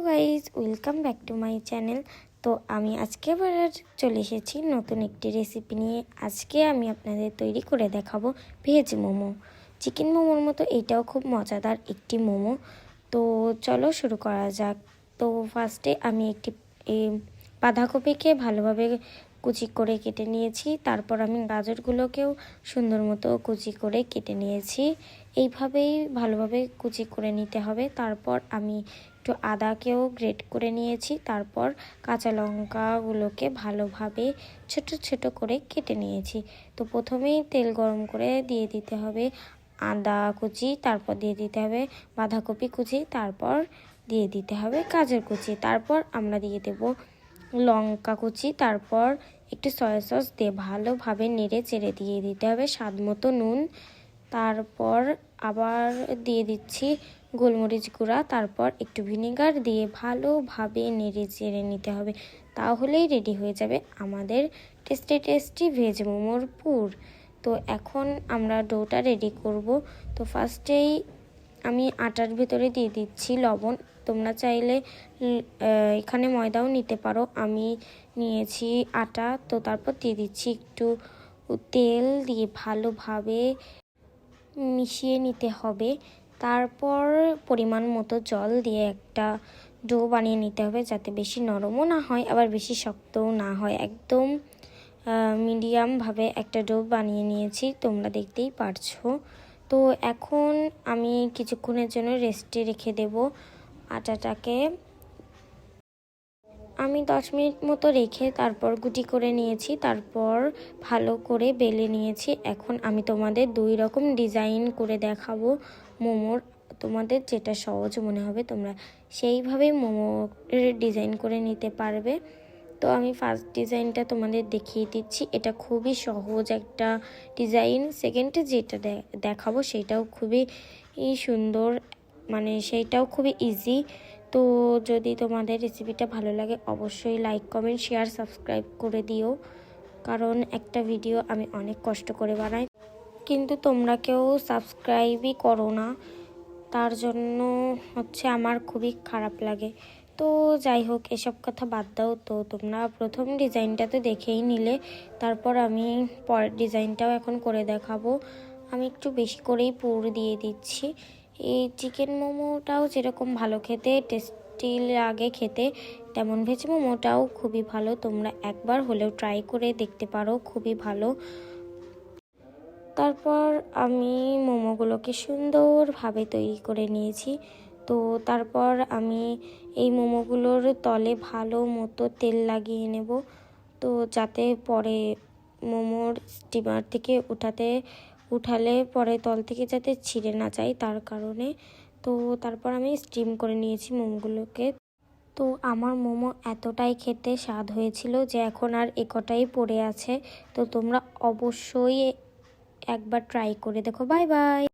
Guys, welcome back to my channel. তো আমি আজকে আবার চলে এসেছি নতুন একটি রেসিপি নিয়ে। আজকে আমি আপনাদের তৈরি করে দেখাবো ভেজ মোমো। চিকেন মোমোর মতো এটাও খুব মজাদার একটি মোমো। তো চলো শুরু করা যাক। তো ফার্স্টে আমি একটি বাঁধাকপিকে ভালোভাবে কুচি করে কেটে নিয়েছি। তারপর আমি গাজরগুলোকেও সুন্দর মতো কুচি করে কেটে নিয়েছি। এইভাবেই ভালোভাবে কুচি করে নিতে হবে। তারপর আমি একটু আদাকেও গ্রেট করে নিয়েছি। তারপর কাঁচা লঙ্কাগুলোকে ভালোভাবে ছোট ছোট করে কেটে নিয়েছি। তো প্রথমেই তেল গরম করে দিয়ে দিতে হবে আদা কুচি, তারপর দিয়ে দিতে হবে বাঁধাকপি কুচি, তারপর দিয়ে দিতে হবে গাজর কুচি, তারপর আমরা দিয়ে দেব লঙ্কা কুচি, তারপর একটু সয়া সস দিয়ে ভালোভাবে নেড়ে চেড়ে দিয়ে দিতে হবে স্বাদ মতো নুন। তারপর আবার দিয়ে দিচ্ছি গোলমরিচ গুঁড়া, তারপর একটু ভিনেগার দিয়ে ভালোভাবে নেড়ে চেড়ে নিতে হবে। তাহলেই রেডি হয়ে যাবে আমাদের টেস্টি টেস্টি ভেজ মোমোর পুর। তো এখন আমরা ডোটা রেডি করব। তো ফার্স্টেই আমি আটার ভেতরে দিয়ে দিচ্ছি লবণ। তোমরা চাইলে এখানে ময়দাও নিতে পারো, আমি নিয়েছি আটা। তো তারপর দিয়ে দিচ্ছি একটু তেল দিয়ে ভালোভাবে মিশিয়ে নিতে হবে। তারপর পরিমাণ মতো জল দিয়ে একটা ডো বানিয়ে নিতে হবে, যাতে বেশি নরমও না হয় আবার বেশি শক্তও না হয়। একদম মিডিয়ামভাবে একটা ডো বানিয়ে নিয়েছি, তোমরা দেখতেই পারছো। তো এখন আমি কিছুক্ষণের জন্য রেস্টে রেখে দেব আটাটাকে। আমি 10 মিনিট মতো রেখে তারপর গুটি করে নিয়েছি, তারপর ভালো করে বেলে নিয়েছি। এখন আমি তোমাদের 2 রকম ডিজাইন করে দেখাবো মোমোর। তোমাদের যেটা সহজ মনে হবে তোমরা সেইভাবে মোমোর ডিজাইন করে নিতে পারবে। তো আমি ফার্স্ট ডিজাইনটা তোমাদের দেখিয়ে দিচ্ছি। এটা খুবই সহজ একটা ডিজাইন। সেকেন্ডে যেটা দেখাবো সেটাও খুবই সুন্দর, মানে সেইটাও খুবই ইজি। তো যদি তোমাদের রেসিপিটা ভালো লাগে অবশ্যই লাইক কমেন্ট শেয়ার সাবস্ক্রাইব করে দিও, কারণ একটা ভিডিও আমি অনেক কষ্ট করে বানাই, কিন্তু তোমরা কেউ সাবস্ক্রাইবই করো না। তার জন্য আমার খুবই খারাপ লাগে। তো যাই হোক, এসব কথা বাদ দাও। তো তোমরা প্রথম ডিজাইনটা তো দেখেই নিলে, তারপর আমি পরের ডিজাইনটাও এখন করে দেখাবো। আমি একটু বেশি করেই পুর দিয়ে দিচ্ছি। এই চিকেন মোমোটাও যেরকম ভালো খেতে টেস্টি লাগে খেতে, তেমন ভেজ মোমোটাও খুবই ভালো। তোমরা একবার হলেও ট্রাই করে দেখতে পারো, খুবই ভালো। তারপর আমি মোমোগুলোকে সুন্দরভাবে তৈরি করে নিয়েছি। তো তারপর আমি এই মোমোগুলোর তলে ভালো মতো তেল লাগিয়ে নেব, তো যাতে পরে মোমোর স্টিমার থেকে উঠালে পরে তল থেকে যাতে ছিঁড়ে না যায়, তার কারণে। তো তারপর আমি স্টিম করে নিয়েছি মোমোগুলোকে। তো আমার মোমো এতটাই খেতে স্বাদ হয়েছিল যে এখন আর একটাই পড়ে আছে। তো তোমরা অবশ্যই একবার ট্রাই করে দেখো। Bye bye.